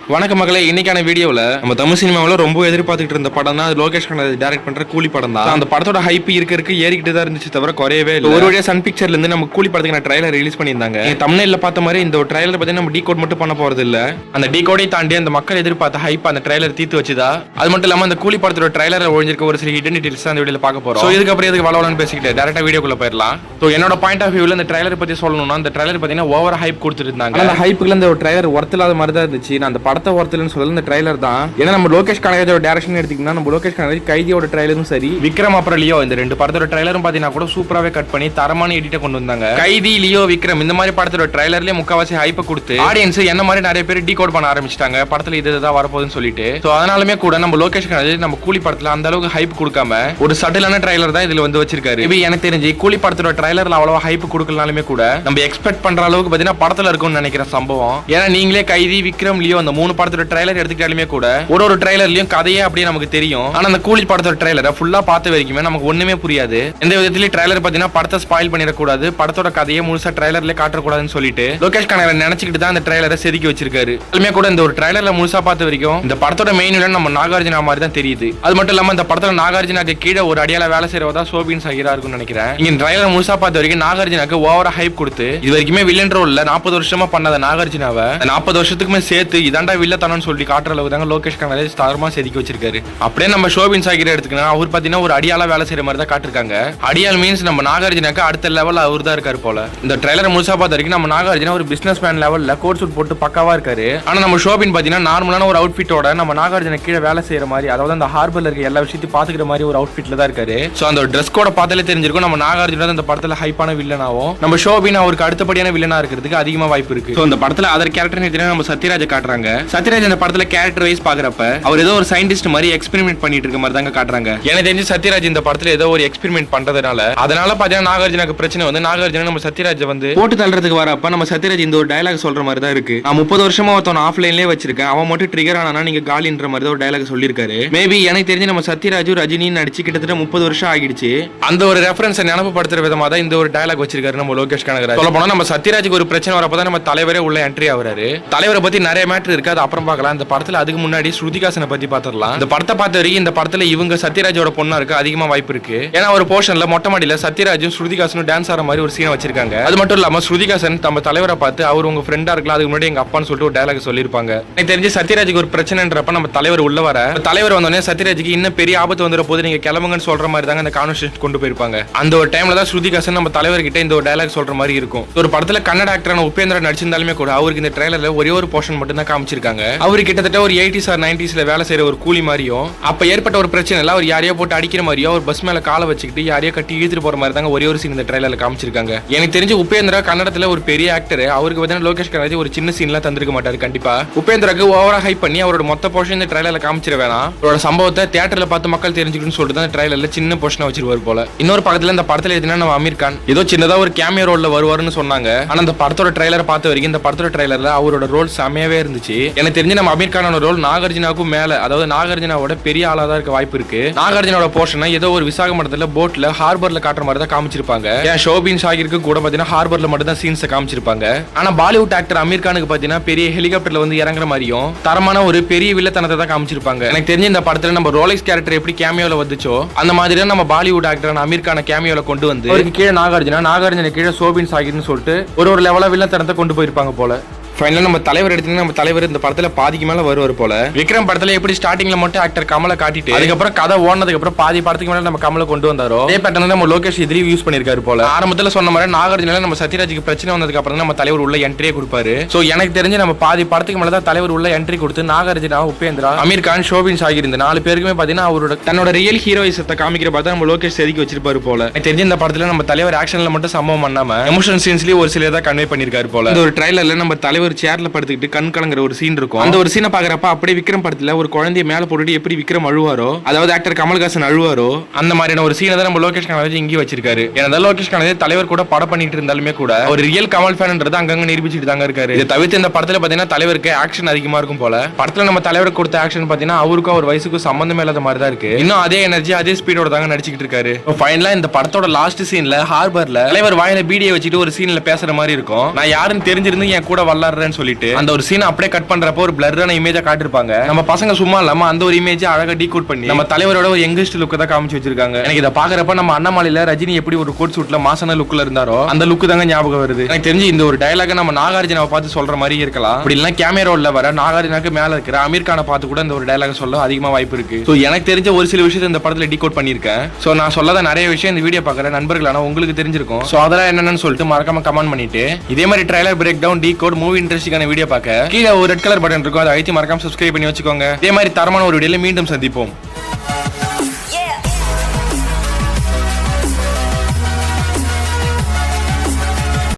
வணக்க மகளே, இன்னைக்கான வீடியோவில் நம்ம தமிழ் சினிமாவில் ரொம்ப எதிர்பார்த்துட்டு இருந்த படம் தான் லோகேஷ் கனகராஜ் டைரக்ட் பண்ற கூலி படம் தான். அந்த படத்தோட ஹைப் இருக்க ஏறிக்கிட்டு தான் இருந்துச்சு, தவிர குறையவே இல்லை. ஒரு வழியா சன் பிக்சர்ல இருந்து நம்ம கூலி படத்துக்கு ட்ரைலர் ரிலீஸ் பண்ணியிருந்தாங்க. தமிழ்ல பார்த்த மாதிரி இந்த ஒரு ட்ரைலர் பத்தி நம்ம டீகோட் மட்டும் பண்ண போறது இல்ல. அந்த டீகோடை தாண்டி அந்த மக்கள் எதிர்பார்த்த ஹைப் அந்த ட்ரைலர் தீர்த்து வச்சுதா. அது மட்டும் இல்லாம அந்த கூலி படத்தோட ட்ரைலர் ஒழிஞ்சிருக்க ஒரு சில ஹிடன் டீடைல்ஸ் அந்த வீடியோல பார்க்க போறோம். இதுக்கப்புறம் எதுக்கு வளவலன்னு பேசிக்கிட்டு டேரக்டா வீடியோக்குள்ள போயிடலாம். என்னோட பாயிண்ட் ஆஃப் வியூல இந்த ட்ரைலர் பத்தி சொல்லணும்னா, அந்த ட்ரைலர் பாத்தீங்கன்னா ஓவர் ஹைப் கொடுத்துட்டு இருந்தாங்க. அந்த ஹைப்புக்குள்ள இந்த ஒரு ட்ரைலர் ஒர்த் இல்லாத மாதிரி தான் இருந்துச்சு. நான் அந்த படத்தை ஒர்த் இல்லைன்னு சொல்லல, இந்த ட்ரைலர் தான். ஏன்னா நம்ம லோகேஷ் கனகராஜோட டைரக்ஷன் எடுத்தீங்கன்னா, நம்ம லோகேஷ் கனகராஜ் கைதியோட ட்ரைலரும் சரி, விக்ரம் அப்புறம் லியோ இந்த ரெண்டு படத்தோட ட்ரைலரும் பாத்தீங்கன்னா கூட சூப்பராவே கட் பண்ணி தரமான எடிட்ட கொண்டு வந்தாங்க. கைதி, லியோ, விக்ரம் இந்த மாதிரி படத்தோட ட்ரைலர்லயே முக்காவாசி ஹைப்பை கொடுத்து ஆடியன்ஸ் என்ன மாதிரி நிறைய பேர் டீகோட் பண்ண ஆரம்பிச்சிட்டாங்க. படத்துல இதுதான் வரப்போகுதுன்னு சொல்லிட்டு. அதனாலுமே கூட நம்ம லோகேஷ் கனகராஜ் நம்ம கூலி படத்துல அந்த அளவுக்கு ஹைப் கொடுக்காம ஒரு சட்டிலான ட்ரைலர் தான் இதுல வந்து வச்சிருக்காரு. இது எனக்கு தெரிஞ்சு கூலி படத்தோட ட்ரைலர்ல அவ்வளவு ஹைப் கொடுக்கலனாலுமே கூட நம்ம எக்ஸ்பெக்ட் பண்ற அளவுக்கு பாத்தீங்கன்னா படத்துல இருக்கும்னு நினைக்கிற சம்பவம். ஏன்னா நீங்களே கைதி, விக்ரம், லியோ அந்த மூணு படத்தோட ட்ரைலர் எடுத்துக்கிட்டாலுமே கூட ஒரு ட்ரைலர்லயும் கதையே அப்படியே நமக்கு தெரியும். ஆனா அந்த கூலி படத்தோட ட்ரைலரை ஃபுல்லா பார்த்த வரைக்குமே நமக்கு ஒண்ணுமே புரியாது. எந்த விதத்திலயும் ட்ரைலர் பாத்தீங்கன்னா படத்தை ஸ்பாயில் பண்ணிடக்கூடாது, படத்தோட கதையை முழுசா ட்ரைலர்ல காட்டக்கூடாதுன்னு சொல்லிட்டு லோகேஷ் கனகராஜ் நினைச்சுக்கிட்டு தான் அந்த ட்ரைலரை செதுக்கி வச்சிருக்காரு. அதுமே கூட இந்த ஒரு ட்ரைலர்ல முழுசா பார்த்த வரைக்கும் இந்த படத்தோட மெயின் வில்லன் நம்ம நாகார்ஜுனா மாதிரி தான் தெரியுது. அது மட்டும் இல்லாம இந்த படத்துல நாகார்ஜுனாக்கு கீழே ஒரு அடியால வேலை செய்யறதா சோபின் சகிரா இருக்கும்னு நினைக்கிறேன். இங்க ட்ரைலர் முழுசா பார்த்த வரைக்கும் நாகார்ஜுனாக்கு ஓவரா ஹைப் கொடுத்து இது வரைக்குமே வில்லன் ரோல்ல 40 வருஷமா பண்ணத நாகார்ஜுனாவை 40 வருஷத்துக்குமே சேர்த்து இதாண்டா வில்லத்தனம்னு சொல்லி காட்டுற அளவுக்கு தாங்க லோகேஷ் கனகராஜ் தாரமா செதுக்கி வச்சிருக்காரு. அப்படியே நம்ம சோபின் சாகிரா எடுத்துக்கணும், அவர் பாத்தீங்கன்னா ஒரு அடியால வேலை செய்யற மாதிரி தான் காட்டிருக்காங்க. அடியால் மீன்ஸ் நம்ம நாகார்ஜுனாக்கு அடுத்த லெவல் அவர் தான் இருக்காரு போல. இந்த ட்ரைலர் முழுசா பார்த்த வரைக்கும் நம்ம நாகார்ஜுனா ஒரு பிசினஸ் மேன் லெவல்ல கோட் சூட் போட்டு பக்காவா இருக்காரு. ஆனா நம்ம சோபின் பாத்தீங்கன்னா நார்மலான ஒரு அவுட்ஃபிட்டோட நம்ம நாகார்ஜுனா கீழே வேலை செய்யற மாதிரி, அதாவது அந்த ஹார்பர்ல இருக்க எல்லா விஷயத்தையும் பாத்துக்கிற மாதிரி ஒரு அவுட்ஃபிட்ல தான் இருக்காரு. சோ அந்த ட்ரெஸ் கோட பார்த்தாலே தெரிஞ்சிருக்கும் நம்ம நாகார்ஜுனா அந்த படத்துல ஹைப்பான வில்லனாவும் நம்ம சோபின் அவருக்கு அடுத்தபடியான வில்லனா இருக்கிறதுக்கு அதிகமா வாய்ப்பு இருக்கு. சோ இந்த படத்துல அதர் கேரக்டர் நம்ம சத்யராஜ் காட்டுறாங்க. சத்யராஜ் அந்த படத்துல கேரக்டர் வைஸ் பாக்குறப்ப அவர் ஏதோ ஒரு சயின்டிஸ்ட் மாதிரி எக்ஸ்பெரிமெண்ட் பண்ணிட்டு இருக்க மாதிரி தாங்க காட்டுறாங்க. எனக்கு தெரிஞ்சு சத்யராஜ் இந்த படத்துல ஏதோ ஒரு எக்ஸ்பெரிமெண்ட் பண்றதுனால பாத்தீங்கன்னா நாகார்ஜுனாக்கு பிரச்சனை வந்து நாகார்ஜுனா நம்ம சத்யராஜ் வந்து போட்டு தள்ளுறதுக்கு வரப்ப நம்ம சத்யராஜ் இந்த ஒரு டயலாக் சொல்ற மாதிரி தான் இருக்கு. நான் 30 வருஷமா ஒருத்தன் ஆஃப்லைன்லயே வச்சிருக்கேன், அவன் மட்டும் ட்ரிகர் ஆனா நீங்க காலின்ற மாதிரி தான் ஒரு டயலாக் சொல்லிருக்காரு. மேபி எனக்கு தெரிஞ்சு நம்ம சத்யராஜ் ரஜினி நடிச்சு கிட்டத்தட்ட 30 வருஷம் ஆகிடுச்சு. அந்த ஒரு ரெஃபரன்ஸ் ஞாபகப்படுத்துற விதமா தான் இந்த ஒரு டயலாக் வச்சிருக்காரு நம்ம லோகேஷ் கனகராஜ். சொல்ல போனா நம்ம சத்யராஜுக்கு ஒரு பிரச்சனை வரப்பதான் நம்ம தலைவரே உள்ள என்ட்ரி ஆகுறாரு. தலைவரை பத்தி நிறைய மேட்டர் இருக்கு, அது அப்புறம் பார்க்கலாம். இந்த படத்துல அதுக்கு முன்னாடி ஸ்ருதிகாசனை பத்தி பாத்துடலாம். இந்த படத்தை பார்த்த வரைக்கும் இந்த படத்துல இவங்க சத்யராஜோட பொண்ணா இருக்க அதிகமா வாய்ப்பு இருக்கு. ஏன்னா ஒரு போர்ஷன்ல மொட்டை மாடியில சத்யராஜும் ஸ்ருதிகாசனும் டான்ஸ் ஆற மாதிரி ஒரு சீனை வச்சிருக்காங்க. அது மட்டும் இல்லாம ஸ்ருதிகாசன் நம்ம தலைவரை பார்த்து அவர் உங்க ஃப்ரெண்டா இருக்கலாம், அதுக்கு முன்னாடி எங்க அப்பான்னு சொல்லிட்டு ஒரு டயலாக் சொல்லிருப்பாங்க. எனக்கு தெரிஞ்சு சத்யராஜுக்கு ஒரு பிரச்சனைன்றப்ப நம்ம தலைவர் உள்ள வர தலைவர் வந்தோடனே சத்யராஜுக்கு இன்னும் பெரிய ஆபத்து வந்துற போது நீங்க கிளம்புங்கன்னு சொல்ற மாதிரி தாங்க அந்த கான்வர்சேஷன் கொண்டு போயிருப்பாங்க. அந்த ஒரு டைம்ல தான் ஸ்ருதிகாசன் நம்ம தலைவர் கிட்ட இந்த ஒரு டயலாக் சொல்ற மாதிரி இருக்கும். ஒரு படத்துல கன்னட ஆக்டரான உபேந்திரா நடிச்சிருந்தாலுமே கூட அவருக்கு இந்த ட்ரைலர்ல ஒரே ஒரு போர்ஷன் மட்டும் தான் காமிச்சிருக்காங்க. அவரு கிட்டத்தட்ட ஒரு 80s or 90s வேலை செய்யற ஒரு கூலி மாதிரியும், அப்ப ஏற்பட்ட ஒரு பிரச்சனை இல்ல அவர் யாரையோ போட்டு அடிக்கிற மாதிரியோ ஒரு பஸ் மேல காலை வச்சுக்கிட்டு யாரையோ கட்டி இழுத்துட்டு போற மாதிரி தாங்க ஒரே ஒரு சீன் இந்த ட்ரைலர்ல காமிச்சிருக்காங்க. எனக்கு தெரிஞ்சு உபேந்திரா கன்னடத்துல ஒரு பெரிய ஆக்டர், அவருக்கு வந்து லோகேஷ் கனகராஜ் ஒரு சின்ன சீன்லாம் தந்திருக்க மாட்டாரு. கண்டிப்பா உபேந்திராக்கு ஓவரா ஹைப் பண்ணி அவரோட மொத்த போர்ஷன் இந்த ட்ரைலர்ல காமிச்சிட வேணாம், அவரோட சம்பவத்தை தியேட்டர்ல பார்த்து மக்கள் தெரிஞ்சுக்கணும்னு சொல்லிட்டு தான் ட்ரைலர்ல சின்ன போர்ஷன் வச்சிருவாரு போல. இன்னொரு பக்கத்துல இந்த படத்துல எதுனா நம்ம அமீர் கான் ஏதோ சின்னதா ஒரு கேமியோ ரோல்ல வருவாருன்னு சொன்னாங்க. ஆனா அந்த படத்தோட ட்ரைலர் பார்த்த வரைக்கும் இந்த படத்தோட ட்ரைலர்ல அவரோட ரோல் செமையாவே இருந்துச்சு. எனக்கு தெரிஞ்சு நம்ம அமீர் கானோட ரோல் நாகார்ஜுனாவுக்கும் மேல, அதாவது நாகார்ஜுனாவோட பெரிய ஆளா தான் இருக்க வாய்ப்பு இருக்கு. நாகார்ஜுனோட போர்ஷன் ஏதோ ஒரு விசாகமட்டத்துல போட்ல ஹார்பர்ல காட்டுற மாதிரி தான் காமிச்சிருப்பாங்க. ஏன் ஷோபின் ஷாகிருக்கு கூட பாத்தீங்கன்னா ஹார்பர்ல மட்டும் தான் சீன்ஸ் காமிச்சிருப்பாங்க. ஆனா பாலிவுட் ஆக்டர் அமீர் கானுக்கு பாத்தீங்கன்னா பெரிய ஹெலிகாப்டர்ல வந்து இறங்குற மாதிரியும் தரமான ஒரு பெரிய வில்லத்தனத்தை தான் காமிச்சிருப்பாங்க. எனக்கு தெரிஞ்சு இந்த படத்துல நம்ம ரோலெக்ஸ் கேரக்டர் எப்படி கேமியோல வந்துச்சோ அந்த மாதிரி நம்ம பாலிவுட் ஆக்டரான அமீர் கான கேமியோல கொண்டு வந்து அவருக்கு கீழே நாகார்ஜுனா கீழே ஷோபின் ஷாகிர்னு சொல்லிட்டு ஒரு லெவலா வில்லத்தனத்தை கொண்டு போயிருப்பாங்க போல. ஃபைனலா நம்ம தலைவர் எடுத்தீங்கன்னா நம்ம தலைவர் இந்த படத்துல பாதிக்கு மேல வருவார் போல. விக்ரம் படத்துல எப்படி ஸ்டார்டிங்ல மட்டும் ஆக்டர் கமலை காட்டிட்டு அதுக்கப்புறம் கதை ஓடுனதுக்கு அப்புறம் பாதி படத்துக்கு மேல நம்ம கமலை கொண்டு வந்தாரோ அதே பேட்டர்ன் நம்ம லோகேஷ் இதுலயும் யூஸ் பண்ணிருக்காரு போல. ஆரம்பத்துல சொன்ன மாதிரி நாகார்ஜுனால நம்ம சத்யராஜுக்கு பிரச்சனை வந்ததுக்கு அப்புறம் நம்ம தலைவர் உள்ள என்ட்ரியே கொடுப்பாரு. சோ எனக்கு தெரிஞ்சு நம்ம பாதி படத்துக்கு மேல தான் தலைவர் உள்ள என்ட்ரி கொடுத்து நாகார்ஜுனா, உபேந்திரா, அமீர் கான், ஷோபின் ஷாகிர் இந்த 4 பேருக்குமே பாத்தீங்கன்னா அவரோட தன்னோட ரியல் ஹீரோயிசத்தை காமிக்கிற பார்த்தா நம்ம லோகேஷ் செதுக்கி வச்சிருப்பாரு போல. எனக்கு தெரிஞ்சு இந்த படத்துல நம்ம தலைவர் ஆக்ஷன்ல மட்டும் சம்பவம் பண்ணாம எமோஷன் சீன்ஸ்லயும் ஒரு சில தான் கன்வே பண்ணிருக்காரு போல. இந்த ஒரு ட்ரைலர்ல நம்ம தலைவர் சேர்ல படுத்துக்கிட்டு கண் கலங்குற ஒரு சீன் இருக்கும். அந்த ஒரு சீனை பாக்குறப்ப அப்படியே விக்ரம் படத்துல ஒரு குழந்தைய மேல போட்டுட்டு எப்படி விக்ரம் அழுவாரோ, அதாவது ஆக்டர் கமல்ஹாசன் அழுவாரோ அந்த மாதிரியான ஒரு சீனை தான் நம்ம லோகேஷ் கனகராஜ் இங்கே வச்சிருக்காரு. ஏன்னா லோகேஷ் கனகராஜ் தலைவர் கூட படம் பண்ணிட்டு இருந்தாலுமே கூட ஒரு ரியல் கமல் ஃபேன்ன்றது அங்கங்க நிரூபிச்சுட்டு தாங்க இருக்காரு. இதை தவிர்த்து இந்த படத்துல பாத்தீங்கன்னா தலைவருக்கு ஆக்ஷன் அதிகமா இருக்கும் போல. படத்துல நம்ம தலைவருக்கு கொடுத்த ஆக்ஷன் பாத்தீங்கன்னா அவருக்கும் அவர் வயசுக்கும் சம்பந்தமே இல்லாத மாதிரி தான் இருக்கு. இன்னும் அதே எனர்ஜி அதே ஸ்பீடோட தாங்க நடிச்சுக்கிட்டு இருக்காரு. ஃபைனலா இந்த படத்தோட லாஸ்ட் சீன்ல ஹார்பர்ல தலைவர் வாயில பீடியை வச்சுட்டு ஒரு சீன்ல பேசுற மாதிரி இருக்கும். நான் யாருன்னு தெரிஞ்சிருந்து என் கூட வல்லாடுற வளர்றேன்னு சொல்லிட்டு அந்த ஒரு சீன் அப்படியே கட் பண்றப்போ ஒரு பிளரான இமேஜா காட்டிருப்பாங்க. நம்ம பசங்க சும்மா இல்லாம அந்த ஒரு இமேஜ் அழகா டீகோட் பண்ணி நம்ம தலைவரோட ஒரு யங்கஸ்ட் லுக் தான் காமிச்சு வச்சிருக்காங்க. எனக்கு இதை பாக்குறப்ப நம்ம அண்ணாமலையில ரஜினி எப்படி ஒரு கோட் சூட்ல மாசான லுக்ல இருந்தாரோ அந்த லுக் தாங்க ஞாபகம் வருது. எனக்கு தெரிஞ்சு இந்த ஒரு டயலாக நம்ம நாகார்ஜுனாவை பார்த்து சொல்ற மாதிரி இருக்கலாம். அப்படி இல்லைன்னா கேமரோல வர நாகார்ஜுனாக்கு மேல இருக்கிற அமீர் கானை பார்த்து கூட இந்த ஒரு டயலாக சொல்ல அதிகமா வாய்ப்பு இருக்கு. சோ எனக்கு தெரிஞ்ச ஒரு சில விஷயத்தை இந்த படத்துல டீகோட் பண்ணிருக்கேன். சோ நான் சொல்லாத நிறைய விஷயம் இந்த வீடியோ பாக்குற நண்பர்களான உங்களுக்கு தெரிஞ்சிருக்கும். சோ அதெல்லாம் என்னன்னு சொல்லிட்டு மறக்காம கமெண்ட் பண்ணிட்டு இதே மாதிரி trailer break down decode movie இன்ட்ரெஸ்டிங்கான வீடியோ பார்க்க கீழே ஒரு ரெட் கலர் பட்டன் இருக்கும், அதை அழுத்தி மறக்காம சப்ஸ்கிரைப் பண்ணி வச்சுக்கோங்க. இதே மாதிரி தரமான ஒரு வீடியோல மீண்டும் சந்திப்போம்.